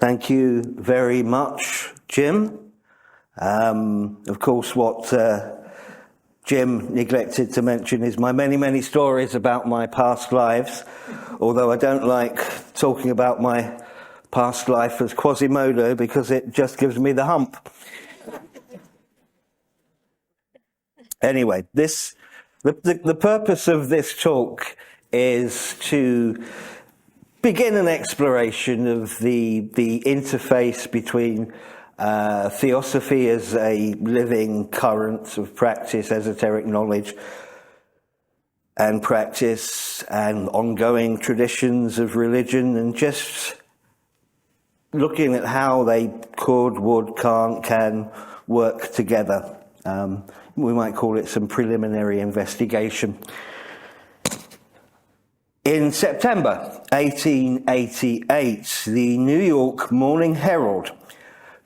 Thank you very much, Jim. Of course, what Jim neglected to mention is my many, many stories about my past lives, although I don't like talking about my past life as Quasimodo because it just gives me the hump. Anyway, the purpose of this talk is to begin an exploration of the interface between theosophy as a living current of practice, esoteric knowledge and practice, and ongoing traditions of religion, and just looking at how they could, would, can't, can work together. We might call it some preliminary investigation. In September 1888, the New York Morning Herald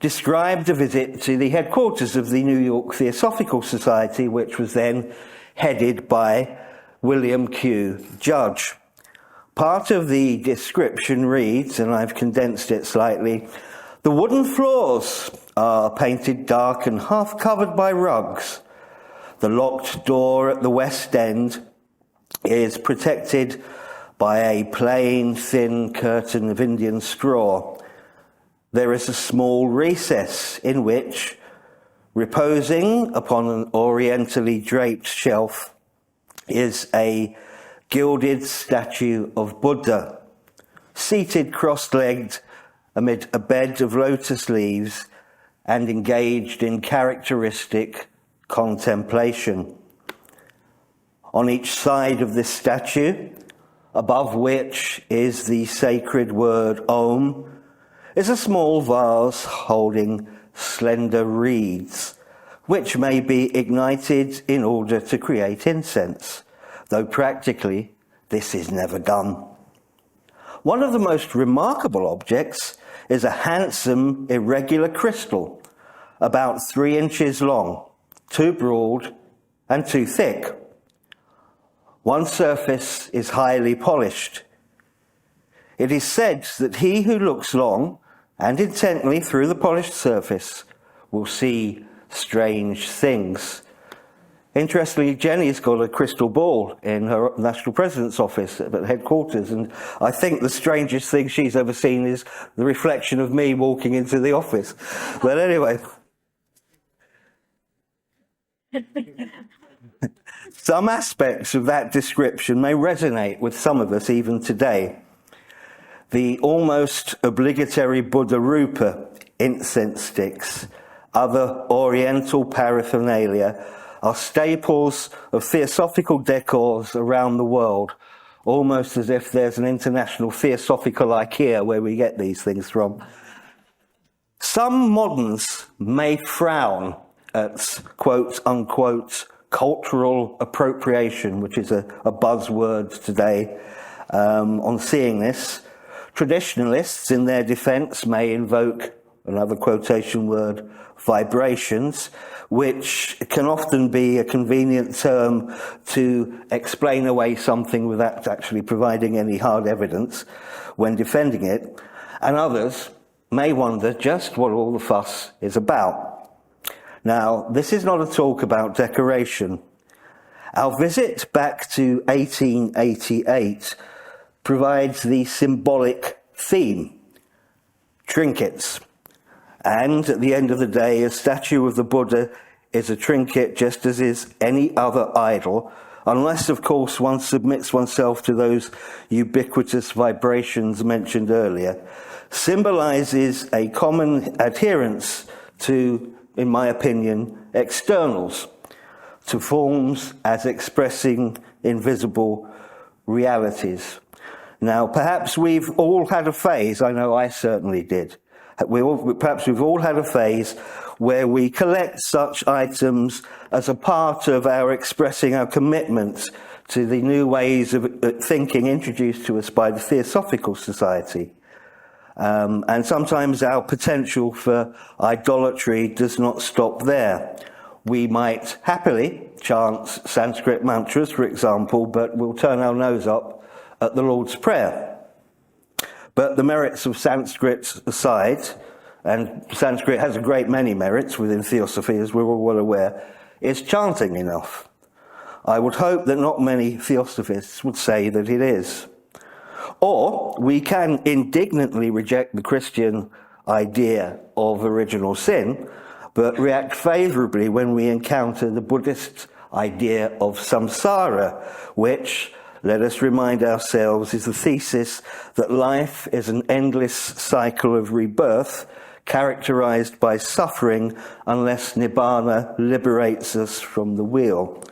described a visit to the headquarters of the New York Theosophical Society, which was then headed by William Q. Judge. Part of the description reads, and I've condensed it slightly, "The wooden floors are painted dark and half covered by rugs. The locked door at the west end is protected by a plain, thin curtain of Indian straw. There is a small recess in which, reposing upon an orientally draped shelf, is a gilded statue of Buddha, seated cross-legged amid a bed of lotus leaves and engaged in characteristic contemplation. On each side of this statue, above which is the sacred word Om, is a small vase holding slender reeds, which may be ignited in order to create incense, though practically this is never done. One of the most remarkable objects is a handsome, irregular crystal, about 3 inches long, 2 broad and 2 thick. One surface is highly polished. It is said that he who looks long and intently through the polished surface will see strange things." Interestingly, Jenny's got a crystal ball in her national president's office at the headquarters, and I think the strangest thing she's ever seen is the reflection of me walking into the office. But anyway, some aspects of that description may resonate with some of us even today. The almost obligatory Buddha Rupa, incense sticks, other oriental paraphernalia are staples of theosophical decors around the world, almost as if there's an international theosophical IKEA where we get these things from. Some moderns may frown at quote unquote cultural appropriation, which is a buzzword today, on seeing this. Traditionalists, in their defense, may invoke, another quotation word, vibrations, which can often be a convenient term to explain away something without actually providing any hard evidence when defending it. And others may wonder just what all the fuss is about. Now, this is not a talk about decoration. Our visit back to 1888 provides the symbolic theme, trinkets. And at the end of the day, a statue of the Buddha is a trinket just as is any other idol, unless, of course, one submits oneself to those ubiquitous vibrations mentioned earlier, symbolizes a common adherence to, in my opinion, externals, to forms as expressing invisible realities. Now, perhaps we've all had a phase, I know I certainly did, perhaps we've all had a phase where we collect such items as a part of our expressing our commitment to the new ways of thinking introduced to us by the Theosophical Society. And sometimes our potential for idolatry does not stop there. We might happily chant Sanskrit mantras, for example, but we'll turn our nose up at the Lord's Prayer. But the merits of Sanskrit aside, and Sanskrit has a great many merits within Theosophy, as we're all well aware, is chanting enough? I would hope that not many Theosophists would say that it is. Or we can indignantly reject the Christian idea of original sin, but react favourably when we encounter the Buddhist idea of samsara, which, let us remind ourselves, is the thesis that life is an endless cycle of rebirth, characterized by suffering unless nibbana liberates us from the wheel.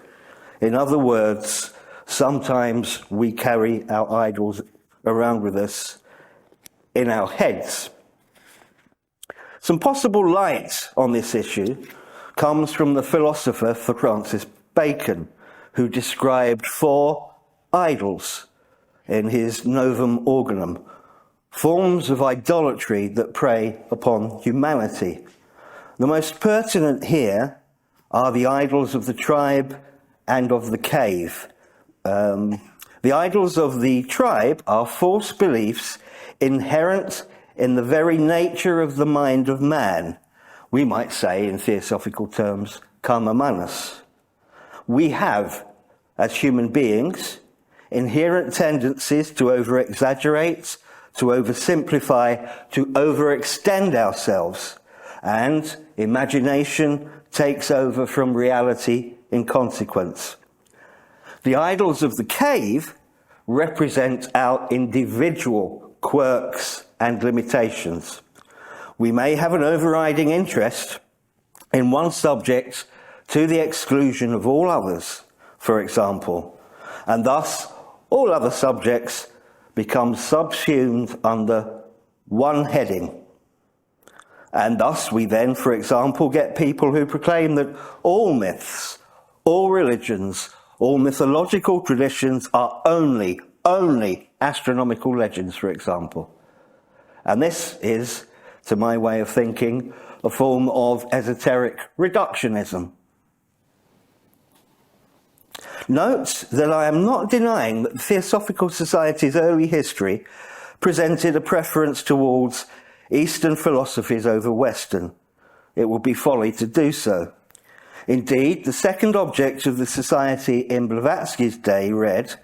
In other words, sometimes we carry our idols around with us in our heads. Some possible light on this issue comes from the philosopher Sir Francis Bacon, who described 4 idols in his Novum Organum, forms of idolatry that prey upon humanity. The most pertinent here are the idols of the tribe and of the cave. The idols of the tribe are false beliefs inherent in the very nature of the mind of man. We might say, in theosophical terms, karma manas. We have, as human beings, inherent tendencies to over-exaggerate, to oversimplify, to overextend ourselves, and imagination takes over from reality in consequence. The idols of the cave represent our individual quirks and limitations. We may have an overriding interest in one subject to the exclusion of all others, for example, and thus all other subjects become subsumed under one heading. And thus we then, for example, get people who proclaim that all myths, all religions, all mythological traditions are only astronomical legends, for example. And this is, to my way of thinking, a form of esoteric reductionism. Note that I am not denying that the Theosophical Society's early history presented a preference towards Eastern philosophies over Western. It would be folly to do so. Indeed, the second object of the Society in Blavatsky's day read,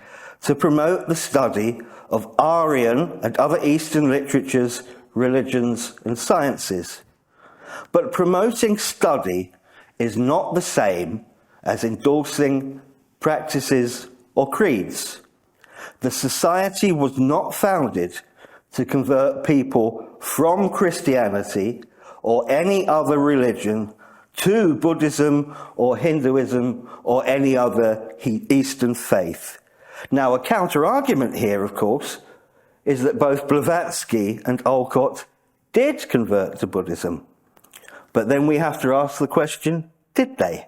to promote the study of Aryan and other Eastern literatures, religions and sciences. But promoting study is not the same as endorsing practices or creeds. The Society was not founded to convert people from Christianity or any other religion to Buddhism or Hinduism or any other Eastern faith. Now, a counter-argument here, of course, is that both Blavatsky and Olcott did convert to Buddhism. But then we have to ask the question, did they?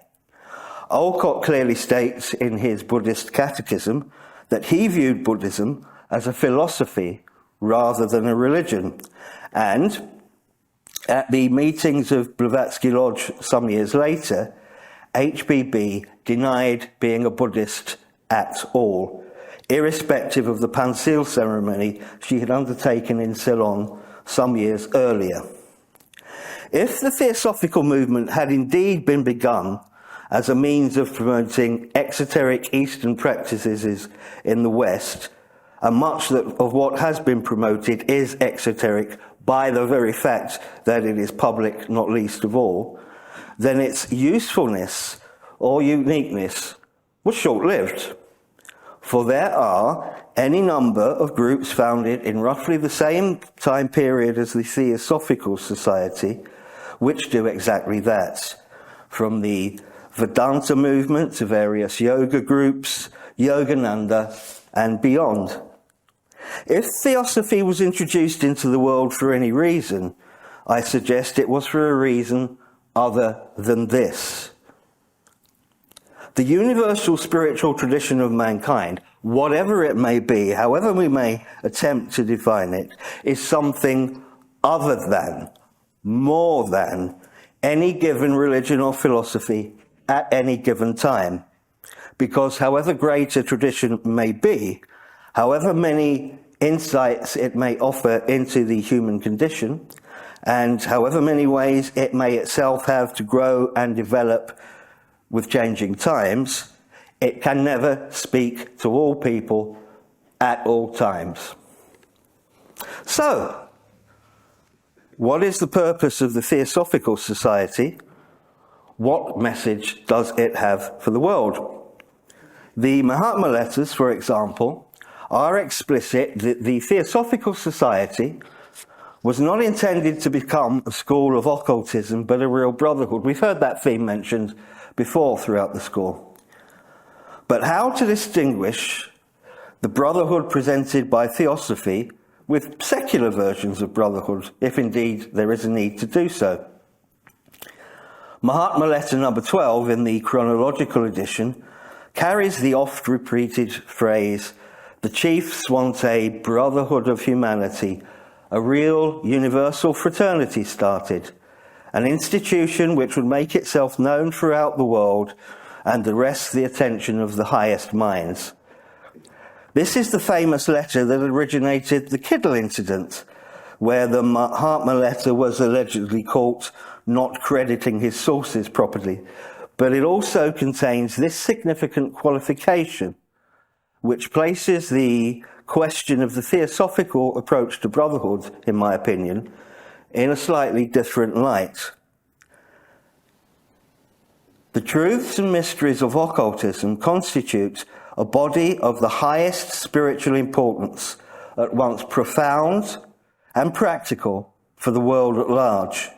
Olcott clearly states in his Buddhist Catechism that he viewed Buddhism as a philosophy rather than a religion. And at the meetings of Blavatsky Lodge some years later, HPB denied being a Buddhist at all, irrespective of the Pansil ceremony she had undertaken in Ceylon some years earlier. If the Theosophical movement had indeed been begun as a means of promoting exoteric Eastern practices in the West, and much of what has been promoted is exoteric by the very fact that it is public, not least of all, then its usefulness or uniqueness was short-lived. For there are any number of groups founded in roughly the same time period as the Theosophical Society, which do exactly that. From the Vedanta movement to various yoga groups, Yogananda, and beyond. If Theosophy was introduced into the world for any reason, I suggest it was for a reason other than this. The universal spiritual tradition of mankind, whatever it may be, however we may attempt to define it, is something other than, more than, any given religion or philosophy at any given time. Because however great a tradition may be, however many insights it may offer into the human condition, and however many ways it may itself have to grow and develop with changing times, it can never speak to all people at all times. So, what is the purpose of the Theosophical Society? What message does it have for the world? The Mahatma letters, for example, are explicit that the Theosophical Society was not intended to become a school of occultism, but a real brotherhood. We've heard that theme mentioned before throughout the school. But how to distinguish the brotherhood presented by Theosophy with secular versions of brotherhood, if indeed there is a need to do so? Mahatma letter number 12 in the chronological edition carries the oft-repeated phrase, "The chiefs want a brotherhood of humanity, a real universal fraternity started, an institution which would make itself known throughout the world and arrest the attention of the highest minds." This is the famous letter that originated the Kiddle incident, where the Mahatma letter was allegedly caught not crediting his sources properly. But it also contains this significant qualification, which places the question of the theosophical approach to brotherhood, in my opinion, in a slightly different light. The truths and mysteries of occultism constitute a body of the highest spiritual importance, at once profound and practical for the world at large.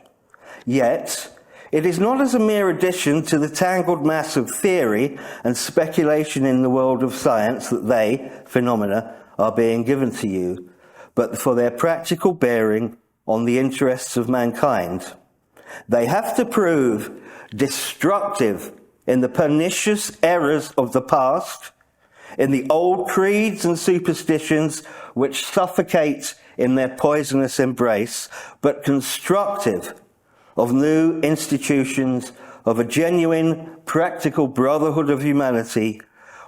Yet, it is not as a mere addition to the tangled mass of theory and speculation in the world of science that they, phenomena, are being given to you, but for their practical bearing on the interests of mankind. They have to prove destructive in the pernicious errors of the past, in the old creeds and superstitions which suffocate in their poisonous embrace, but constructive of new institutions of a genuine, practical brotherhood of humanity,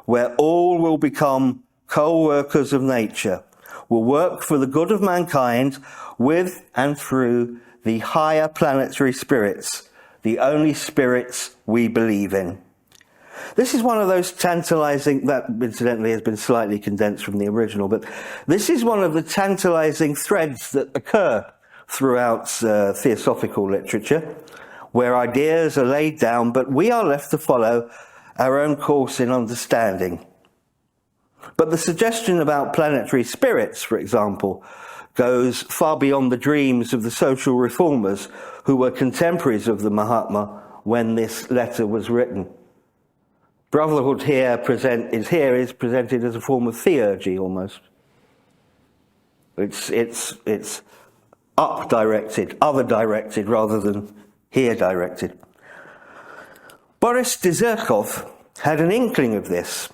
where all will become co-workers of nature, will work for the good of mankind with and through the higher planetary spirits, the only spirits we believe in. This is one of those tantalizing, that incidentally has been slightly condensed from the original, but this is one of the tantalizing threads that occur throughout theosophical literature, where ideas are laid down, but we are left to follow our own course in understanding. But the suggestion about planetary spirits, for example, goes far beyond the dreams of the social reformers who were contemporaries of the Mahatma when this letter was written. Brotherhood is presented as a form of theurgy almost. It's up-directed, other-directed, rather than here-directed. Boris Dezerkov had an inkling of this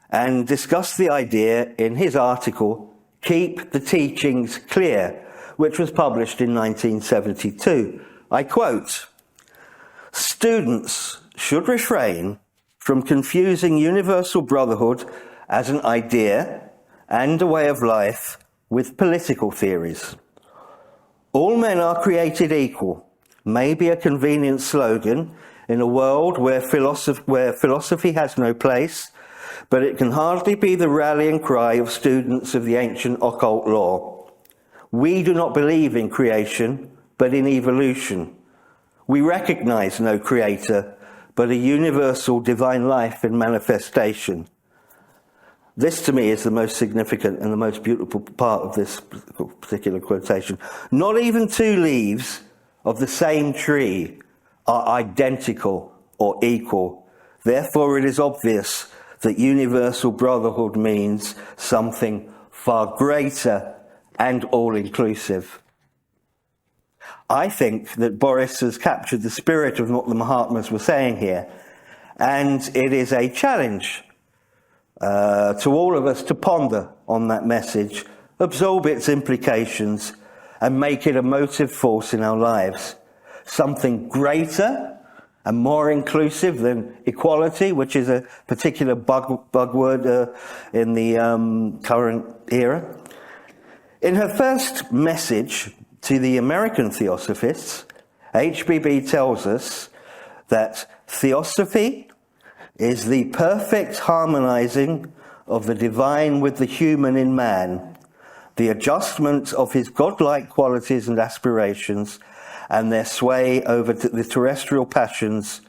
and discussed the idea in his article, Keep the Teachings Clear, which was published in 1972. I quote, "Students should refrain from confusing universal brotherhood as an idea and a way of life with political theories. All men are created equal may be a convenient slogan in a world where philosophy has no place, but it can hardly be the rallying cry of students of the ancient occult law. We do not believe in creation, but in evolution. We recognize no creator, but a universal divine life in manifestation." This, to me, is the most significant and the most beautiful part of this particular quotation. Not even two leaves of the same tree are identical or equal. Therefore, it is obvious that universal brotherhood means something far greater and all-inclusive. I think that Boris has captured the spirit of what the Mahatmas were saying here, and it is a challenge to all of us to ponder on that message, absorb its implications, and make it a motive force in our lives. Something greater and more inclusive than equality, which is a particular bugword in the current era, In her first message to the American Theosophists, HPB tells us that Theosophy is the perfect harmonizing of the divine with the human in man, the adjustment of his godlike qualities and aspirations and their sway over the terrestrial passions.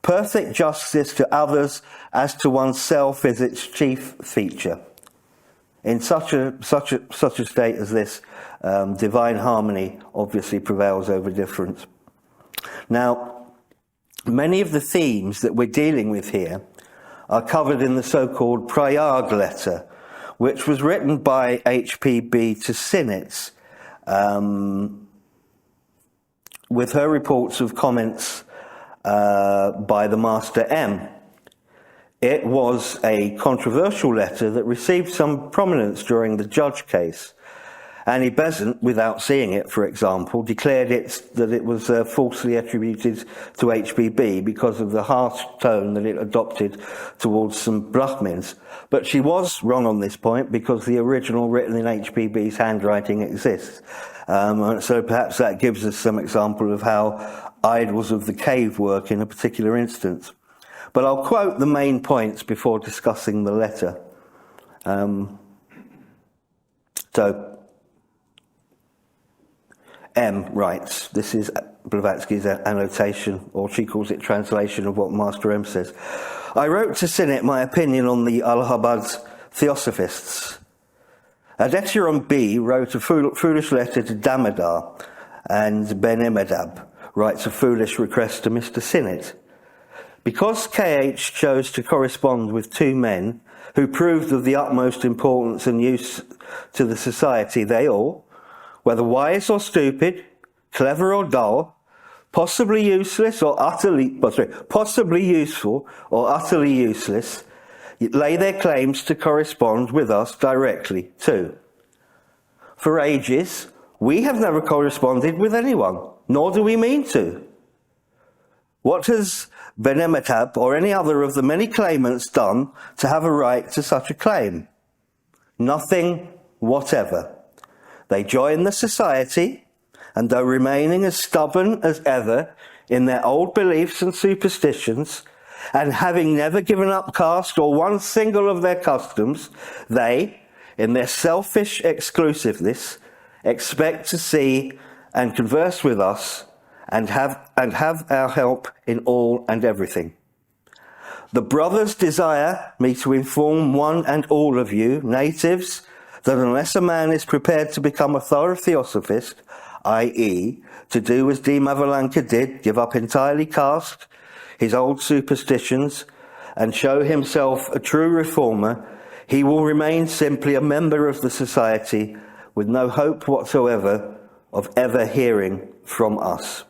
Perfect justice to others as to oneself is its chief feature. In such a state as this, divine harmony obviously prevails over difference. Now, many of the themes that we're dealing with here are covered in the so-called Prayag letter, which was written by HPB to Synods, with her reports of comments by the Master M. It was a controversial letter that received some prominence during the Judge case. Annie Besant, without seeing it, for example, declared that it was falsely attributed to HPB because of the harsh tone that it adopted towards some Brahmins. But she was wrong on this point because the original written in HPB's handwriting exists. So perhaps that gives us some example of how idols of the cave work in a particular instance. But I'll quote the main points before discussing the letter. M writes, this is Blavatsky's annotation, or she calls it translation of what Master M says. I wrote to Synod my opinion on the Allahabad Theosophists. Adetiram B wrote a foolish letter to Damodar, and Ben Emedab writes a foolish request to Mr. Synod. Because KH chose to correspond with two men who proved of the utmost importance and use to the society, they all, whether wise or stupid, clever or dull, possibly useful or utterly useless, lay their claims to correspond with us directly too. For ages, we have never corresponded with anyone, nor do we mean to. What has Benemetab or any other of the many claimants done to have a right to such a claim? Nothing whatever. They join the society, and though remaining as stubborn as ever in their old beliefs and superstitions, and having never given up caste or one single of their customs, they, in their selfish exclusiveness, expect to see and converse with us and have our help in all and everything. The brothers desire me to inform one and all of you, natives, that unless a man is prepared to become a thorough theosophist, i.e., to do as D. Mavalanka did, give up entirely caste, his old superstitions, and show himself a true reformer, he will remain simply a member of the society with no hope whatsoever of ever hearing from us.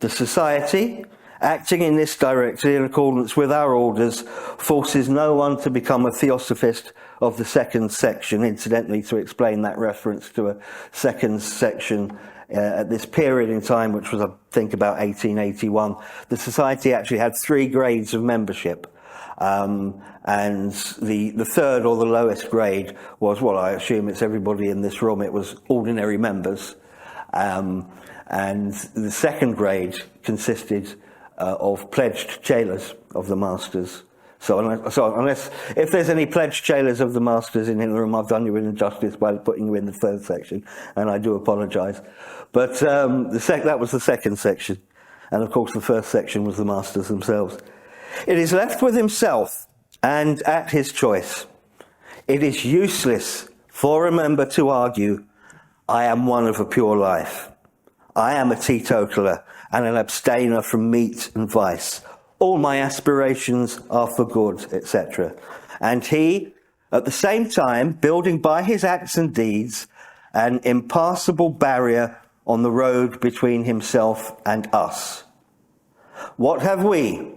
The society, acting in this directly in accordance with our orders, forces no one to become a theosophist of the second section. Incidentally, to explain that reference to a second section at this period in time, which was, I think, about 1881, the society actually had 3 grades of membership. And the third or the lowest grade was, well, I assume it's everybody in this room, it was ordinary members. And the second grade consisted of pledged chelas of the masters. So unless, if there's any pledged chelas of the masters in the room, I've done you an injustice by putting you in the third section, and I do apologise. But that was the second section. And of course the first section was the masters themselves. It is left with himself and at his choice. It is useless for a member to argue, I am one of a pure life. I am a teetotaler and an abstainer from meat and vice. All my aspirations are for good, etc. And he, at the same time, building by his acts and deeds an impassable barrier on the road between himself and us. What have we,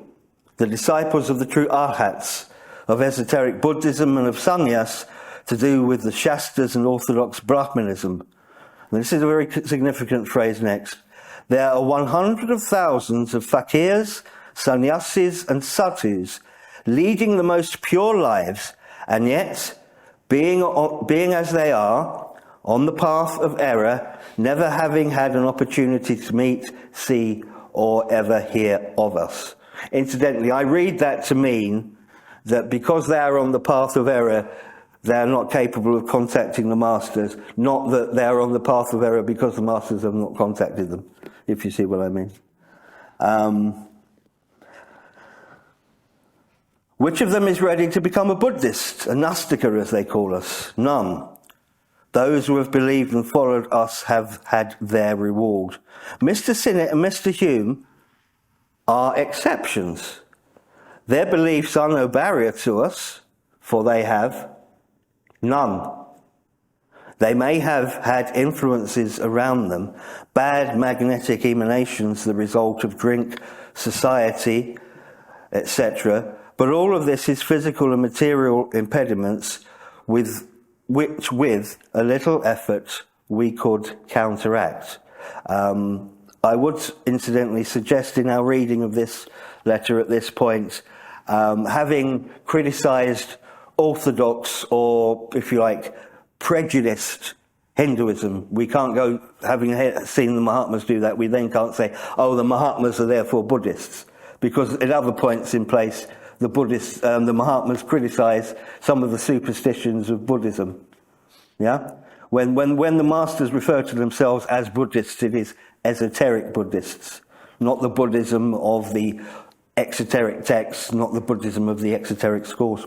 the disciples of the true Arhats, of esoteric Buddhism and of Sannyas, to do with the Shastras and orthodox Brahmanism? And this is a very significant phrase next. There are 100 of thousands of fakirs, sannyasis and sadhus, leading the most pure lives, and yet, being as they are, on the path of error, never having had an opportunity to meet, see, or ever hear of us. Incidentally, I read that to mean that because they are on the path of error, they are not capable of contacting the masters, not that they are on the path of error because the masters have not contacted them, if you see what I mean. Which of them is ready to become a Buddhist, a Nastika as they call us? None. Those who have believed and followed us have had their reward. Mr. Sinnett and Mr. Hume are exceptions. Their beliefs are no barrier to us, for they have none. They may have had influences around them, bad magnetic emanations, the result of drink, society, etc., but all of this is physical and material impediments with which, with a little effort, we could counteract. I would incidentally suggest in our reading of this letter at this point, having criticised orthodox or, if you like, prejudiced Hinduism, we can't go, having seen the Mahatmas do that, we then can't say, oh, the Mahatmas are therefore Buddhists, because at other points in place, the Buddhists, the Mahatmas criticise some of the superstitions of Buddhism. Yeah? When the masters refer to themselves as Buddhists, it is esoteric Buddhists, not the Buddhism of the exoteric texts, not the Buddhism of the exoteric schools.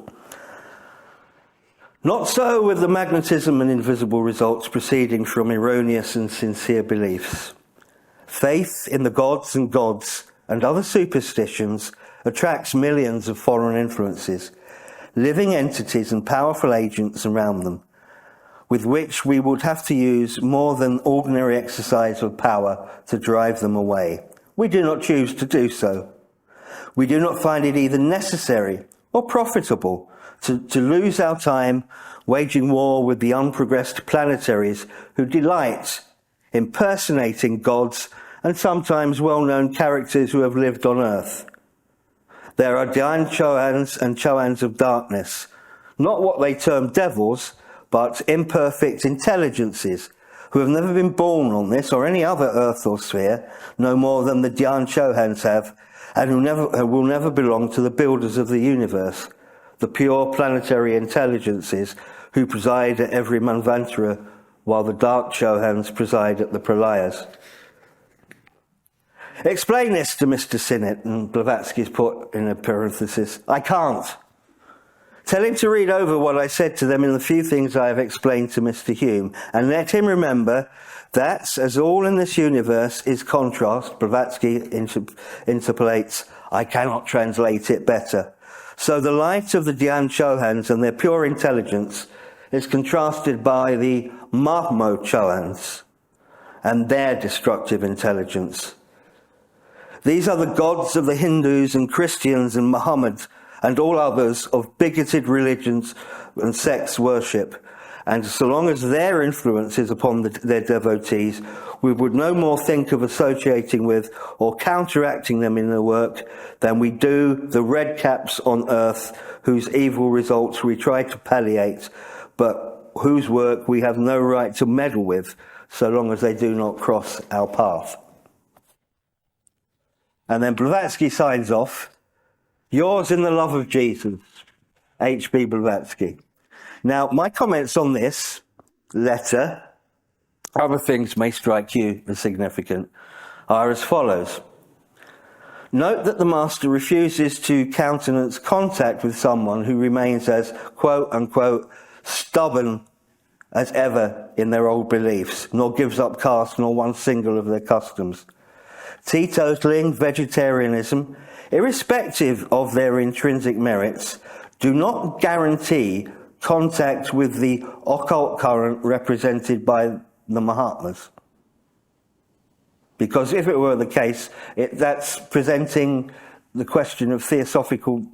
Not so with the magnetism and invisible results proceeding from erroneous and sincere beliefs. Faith in the gods and other superstitions attracts millions of foreign influences, living entities and powerful agents around them, with which we would have to use more than ordinary exercise of power to drive them away. We do not choose to do so. We do not find it either necessary or profitable to lose our time waging war with the unprogressed planetaries who delight impersonating gods and sometimes well-known characters who have lived on Earth. There are Dhyan Chohans and Chohans of darkness, not what they term devils, but imperfect intelligences who have never been born on this or any other earth or sphere, no more than the Dhyan Chohans have, and who will never belong to the builders of the universe, the pure planetary intelligences who preside at every Manvantara, while the dark Chohans preside at the Pralayas. Explain this to Mr. Sinnett, and Blavatsky's put in a parenthesis, I can't. Tell him to read over what I said to them in the few things I have explained to Mr. Hume, and let him remember that, as all in this universe is contrast, Blavatsky interpolates, I cannot translate it better. So the light of the Dhyan Chohans and their pure intelligence is contrasted by the Mahmo Chohans and their destructive intelligence. These are the gods of the Hindus and Christians and Muhammad and all others of bigoted religions and sects worship. And so long as their influence is upon their devotees, we would no more think of associating with or counteracting them in their work than we do the red caps on earth, whose evil results we try to palliate, but whose work we have no right to meddle with, so long as they do not cross our path. And then Blavatsky signs off, yours in the love of Jesus, HB Blavatsky. Now, my comments on this letter, other things may strike you as significant, are as follows. Note that the master refuses to countenance contact with someone who remains as, quote unquote, stubborn as ever in their old beliefs, nor gives up caste nor one single of their customs. Teetotaling, vegetarianism, irrespective of their intrinsic merits, do not guarantee contact with the occult current represented by the Mahatmas. Because if it were the case, that's presenting the question of the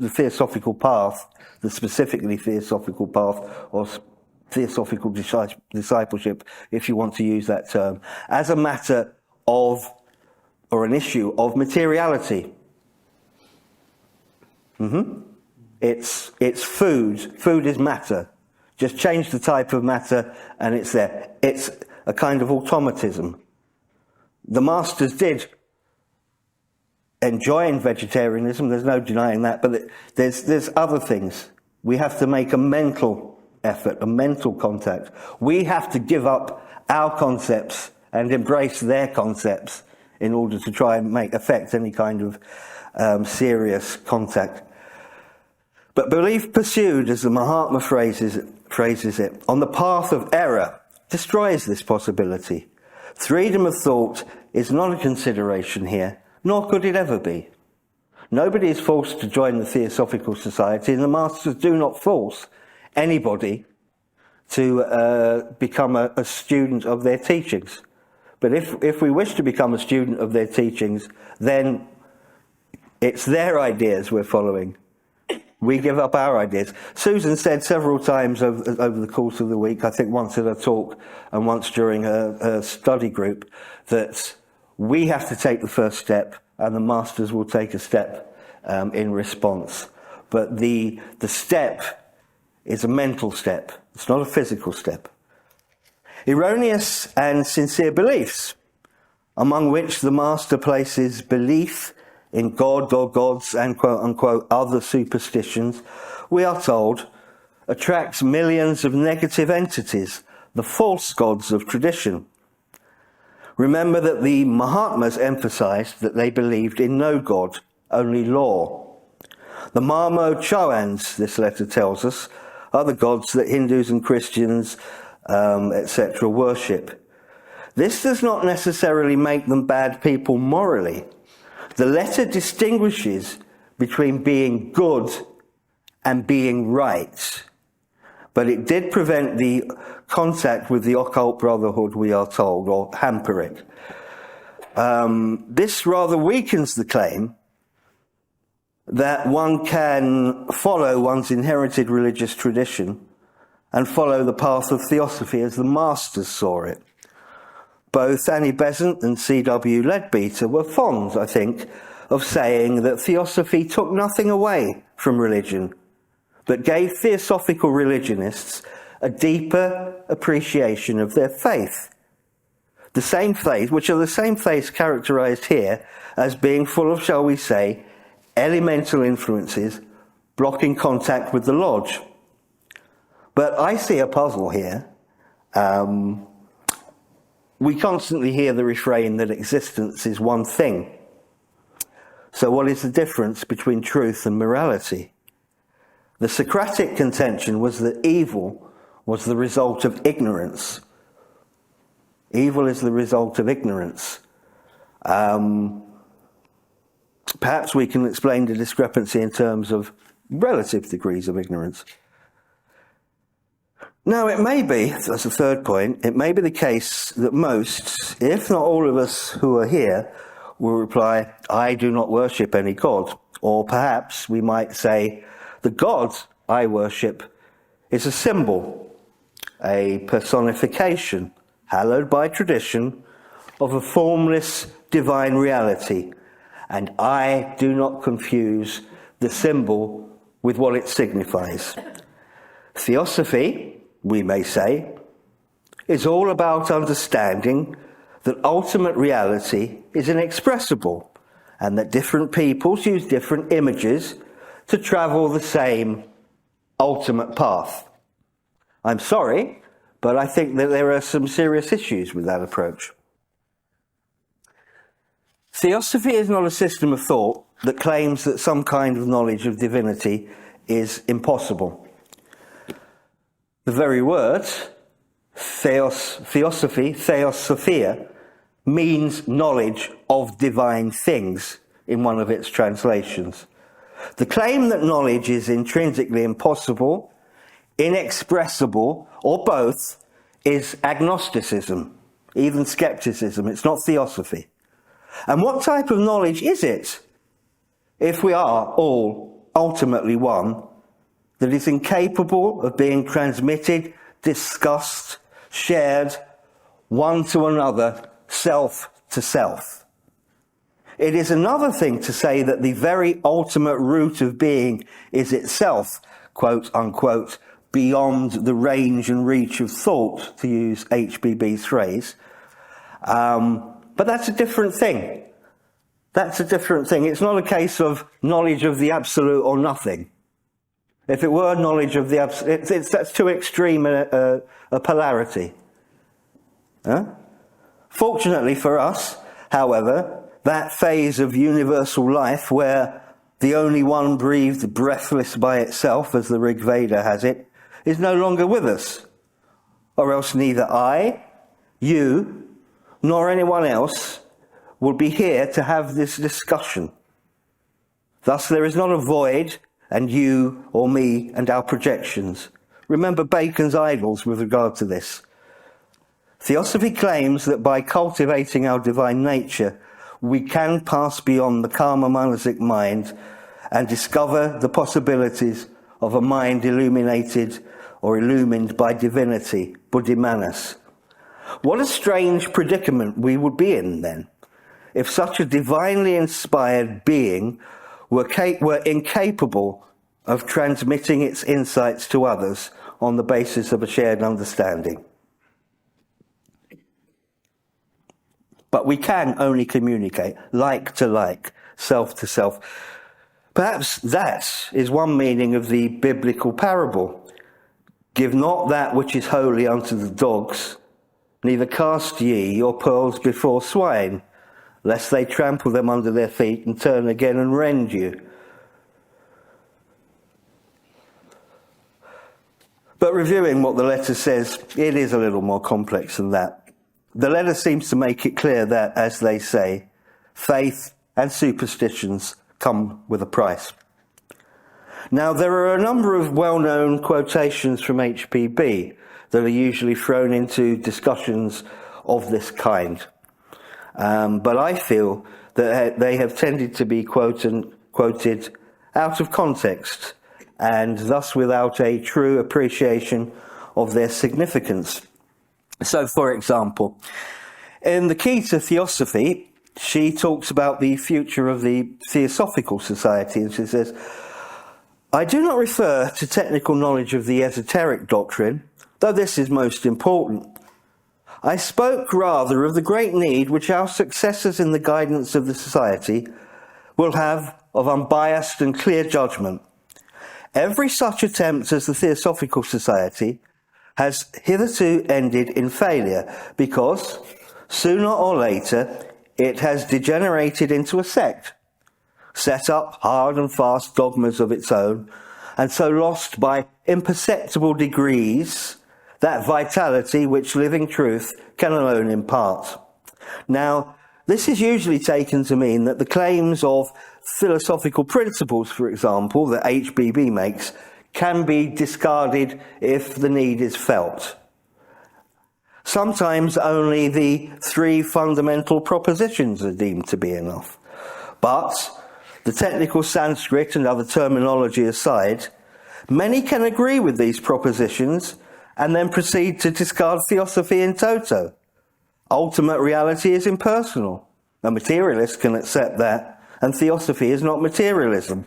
theosophical path, the specifically theosophical path, or theosophical discipleship, if you want to use that term, as a matter of, or an issue of materiality. It's food. Food is matter. Just change the type of matter and it's there. It's a kind of automatism. The masters did enjoy vegetarianism, there's no denying that, but there's other things. We have to make a mental effort, a mental contact. We have to give up our concepts and embrace their concepts in order to try and affect any kind of serious contact. But belief pursued, as the Mahatma phrases it, on the path of error, destroys this possibility. Freedom of thought is not a consideration here, nor could it ever be. Nobody is forced to join the Theosophical Society, and the masters do not force anybody to become a student of their teachings. But if we wish to become a student of their teachings, then it's their ideas we're following. We give up our ideas. Susan said several times over the course of the week, I think once at a talk and once during a study group, that we have to take the first step and the masters will take a step in response. But the step is a mental step. It's not a physical step. Erroneous and sincere beliefs, among which the master places belief in God or gods and quote-unquote other superstitions, we are told, attracts millions of negative entities, the false gods of tradition. Remember that the Mahatmas emphasized that they believed in no God, only law. The Marmo Chowans, this letter tells us, are the gods that Hindus and Christians, etc. worship. This does not necessarily make them bad people morally. The letter distinguishes between being good and being right, but it did prevent the contact with the occult brotherhood, we are told, or hamper it. This rather weakens the claim that one can follow one's inherited religious tradition and follow the path of theosophy as the masters saw it. Both Annie Besant and C.W. Leadbeater were fond, I think, of saying that theosophy took nothing away from religion, but gave theosophical religionists a deeper appreciation of their faith. The same faith, which are the same faiths characterized here as being full of, shall we say, elemental influences blocking contact with the lodge. But I see a puzzle here. We constantly hear the refrain that existence is one thing. So what is the difference between truth and morality? The Socratic contention was that evil was the result of ignorance. Evil is the result of ignorance. Perhaps we can explain the discrepancy in terms of relative degrees of ignorance. Now, it may be, that's the third point, it may be the case that most, if not all of us who are here, will reply, I do not worship any god. Or perhaps we might say, the God I worship is a symbol, a personification, hallowed by tradition, of a formless divine reality, and I do not confuse the symbol with what it signifies. Theosophy, we may say, is all about understanding that ultimate reality is inexpressible and that different peoples use different images to travel the same ultimate path. I'm sorry, but I think that there are some serious issues with that approach. Theosophy is not a system of thought that claims that some kind of knowledge of divinity is impossible. The very word, theosophy, theosophia, means knowledge of divine things in one of its translations. The claim that knowledge is intrinsically impossible, inexpressible, or both, is agnosticism, even skepticism. It's not theosophy. And what type of knowledge is it, if we are all ultimately one, that is incapable of being transmitted, discussed, shared, one to another, self to self? It is another thing to say that the very ultimate root of being is itself, quote unquote, beyond the range and reach of thought, to use HPB's phrase. But that's a different thing. That's a different thing. It's not a case of knowledge of the absolute or nothing. If it were knowledge of the absolute, that's too extreme a polarity. Huh? Fortunately for us, however, that phase of universal life where the only one breathed breathless by itself, as the Rig Veda has it, is no longer with us. Or else neither I, you, nor anyone else will be here to have this discussion. Thus there is not a void and you or me and our projections. Remember Bacon's idols with regard to this. Theosophy claims that by cultivating our divine nature, we can pass beyond the karma manasic mind and discover the possibilities of a mind illuminated or illumined by divinity, buddhimanas. What a strange predicament we would be in then, if such a divinely inspired being were incapable of transmitting its insights to others on the basis of a shared understanding. But we can only communicate like to like, self to self. Perhaps that is one meaning of the biblical parable. Give not that which is holy unto the dogs, neither cast ye your pearls before swine, lest they trample them under their feet and turn again and rend you. But reviewing what the letter says, it is a little more complex than that. The letter seems to make it clear that, as they say, faith and superstitions come with a price. Now, there are a number of well-known quotations from HPB that are usually thrown into discussions of this kind. But I feel that they have tended to be quoted out of context and thus without a true appreciation of their significance. So, for example, in the Key to Theosophy, she talks about the future of the Theosophical Society, and she says, I do not refer to technical knowledge of the esoteric doctrine, though this is most important. I spoke rather of the great need which our successors in the guidance of the society will have of unbiased and clear judgment. Every such attempt as the Theosophical Society has hitherto ended in failure because, sooner or later, it has degenerated into a sect, set up hard and fast dogmas of its own, and so lost by imperceptible degrees that vitality which living truth can alone impart. Now, this is usually taken to mean that the claims of philosophical principles, for example, that HPB makes, can be discarded if the need is felt. Sometimes only the 3 fundamental propositions are deemed to be enough. But, the technical Sanskrit and other terminology aside, many can agree with these propositions and then proceed to discard theosophy in toto. Ultimate reality is impersonal. A materialist can accept that, and theosophy is not materialism.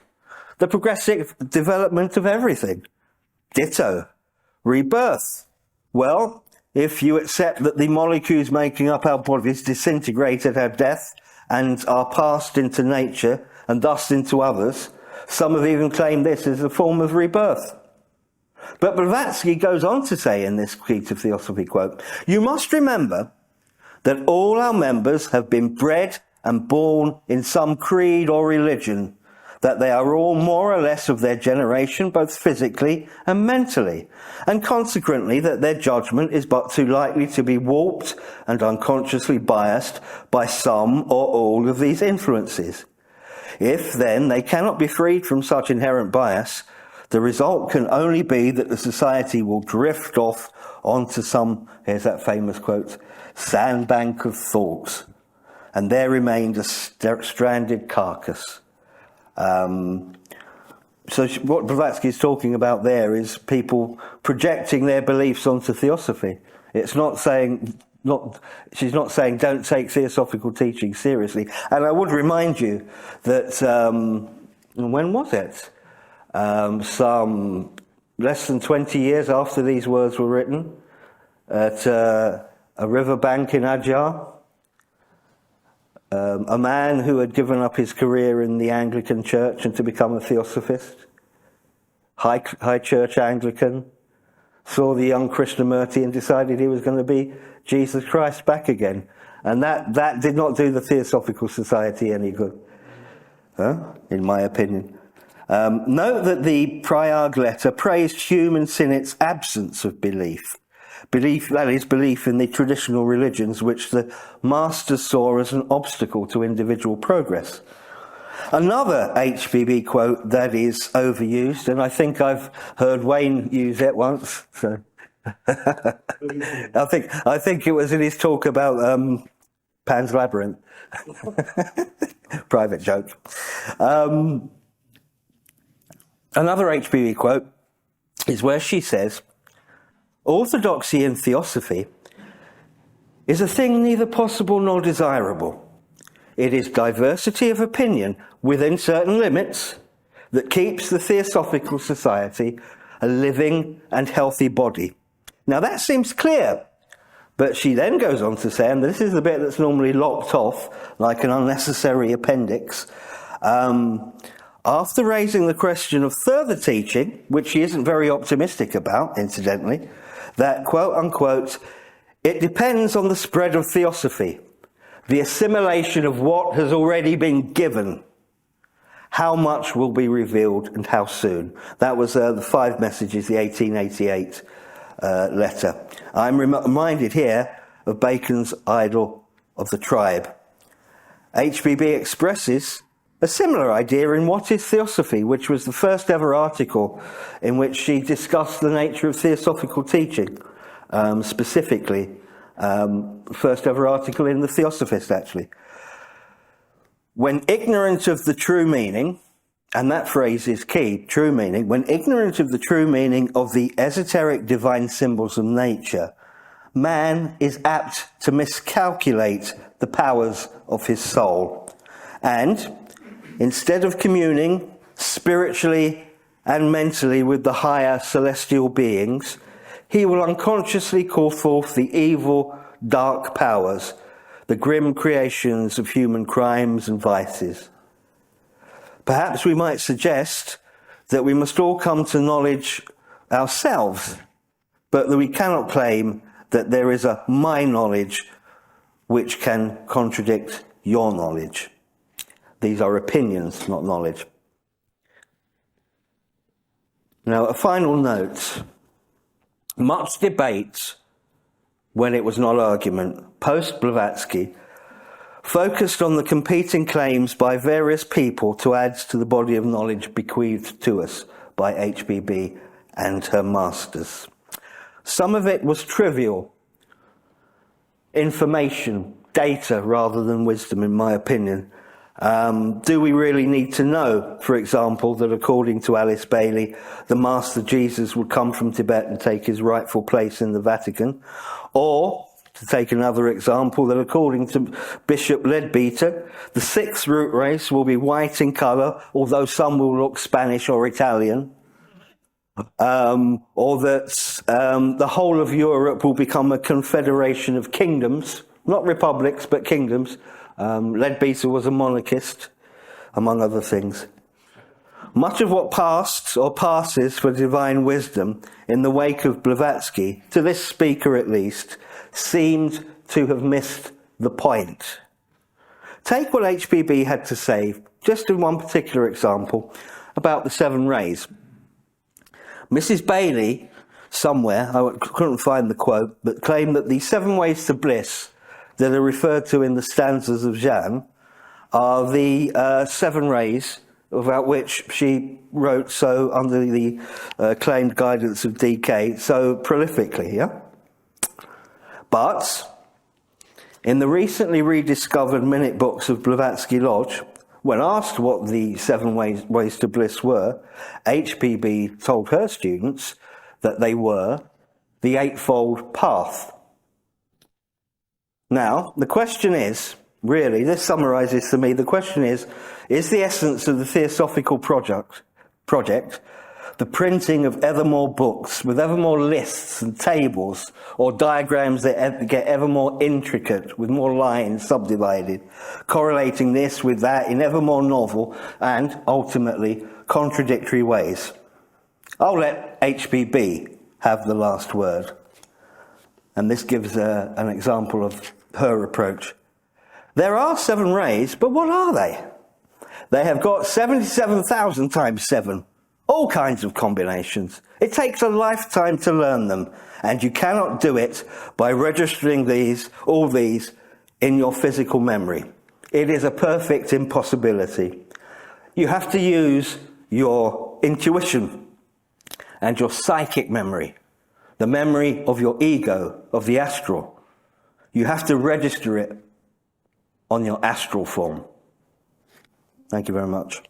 The progressive development of everything. Ditto. Rebirth. Well, if you accept that the molecules making up our bodies disintegrate at our death and are passed into nature and thus into others, some have even claimed this as a form of rebirth. But Blavatsky goes on to say in this Key to Theosophy quote, you must remember that all our members have been bred and born in some creed or religion, that they are all more or less of their generation, both physically and mentally, and consequently that their judgment is but too likely to be warped and unconsciously biased by some or all of these influences. If, then, they cannot be freed from such inherent bias, the result can only be that the society will drift off onto some, here's that famous quote, sandbank of thought, and there remained a stranded carcass. So what Blavatsky is talking about there is people projecting their beliefs onto theosophy. It's not saying, she's not saying don't take theosophical teaching seriously. And I would remind you that, when was it? less than 20 years after these words were written, at a riverbank in Adyar. A man who had given up his career in the Anglican Church and to become a Theosophist, high church Anglican, saw the young Krishnamurti and decided he was going to be Jesus Christ back again. And that did not do the Theosophical Society any good, in my opinion. Note that the Prayag letter praised Hume in its absence of belief. That is, belief in the traditional religions which the masters saw as an obstacle to individual progress. Another HPB quote that is overused, and I think I've heard Wayne use it once, so I think it was in his talk about Pan's Labyrinth. Private joke. Another HPB quote is where she says, "Orthodoxy in theosophy is a thing neither possible nor desirable. It is diversity of opinion within certain limits that keeps the Theosophical Society a living and healthy body." Now that seems clear, but she then goes on to say, and this is the bit that's normally locked off like an unnecessary appendix, after raising the question of further teaching, which she isn't very optimistic about, incidentally, that, quote unquote, "it depends on the spread of theosophy, the assimilation of what has already been given. How much will be revealed and how soon?" That was the 5 Messages, the 1888 letter. I'm reminded here of Bacon's Idol of the Tribe. HPB expresses a similar idea in What is Theosophy, which was the first ever article in which she discussed the nature of theosophical teaching, specifically. First ever article in the Theosophist, actually. When ignorant of the true meaning, and that phrase is key, true meaning, when ignorant of the true meaning of the esoteric divine symbols of nature, man is apt to miscalculate the powers of his soul. And instead of communing spiritually and mentally with the higher celestial beings, he will unconsciously call forth the evil, dark powers, the grim creations of human crimes and vices. Perhaps we might suggest that we must all come to knowledge ourselves, but that we cannot claim that there is a my knowledge which can contradict your knowledge. These are opinions, not knowledge. Now, a final note. Much debate, when it was not argument, post-Blavatsky, focused on the competing claims by various people to add to the body of knowledge bequeathed to us by HPB and her masters. Some of it was trivial information, data, rather than wisdom, in my opinion. Do we really need to know, for example, that according to Alice Bailey, the Master Jesus would come from Tibet and take his rightful place in the Vatican? Or, to take another example, that according to Bishop Leadbeater, the 6th root race will be white in colour, although some will look Spanish or Italian. Or that the whole of Europe will become a confederation of kingdoms, not republics, but kingdoms. Leadbeater was a monarchist, among other things. Much of what passed or passes for divine wisdom in the wake of Blavatsky, to this speaker at least, seemed to have missed the point. Take what HPB had to say, just in one particular example, about the 7 rays. Mrs. Bailey, somewhere, I couldn't find the quote, but claimed that the 7 ways to bliss that are referred to in the stanzas of Jeanne are the 7 rays about which she wrote so under the claimed guidance of DK so prolifically, yeah? But in the recently rediscovered minute books of Blavatsky Lodge, when asked what the 7 ways to bliss were, HPB told her students that they were the Eightfold Path. Now, the question is, really, this summarizes to me, the question is the essence of the Theosophical project the printing of ever more books with ever more lists and tables or diagrams that get ever more intricate with more lines subdivided, correlating this with that in ever more novel and ultimately contradictory ways. I'll let HPB have the last word. And this gives an example of her approach. There are 7 rays, but what are they? They have got 77,000 times 7. All kinds of combinations. It takes a lifetime to learn them, and you cannot do it by registering all these in your physical memory. It is a perfect impossibility. You have to use your intuition and your psychic memory, the memory of your ego, of the astral. You have to register it on your astral form. Thank you very much.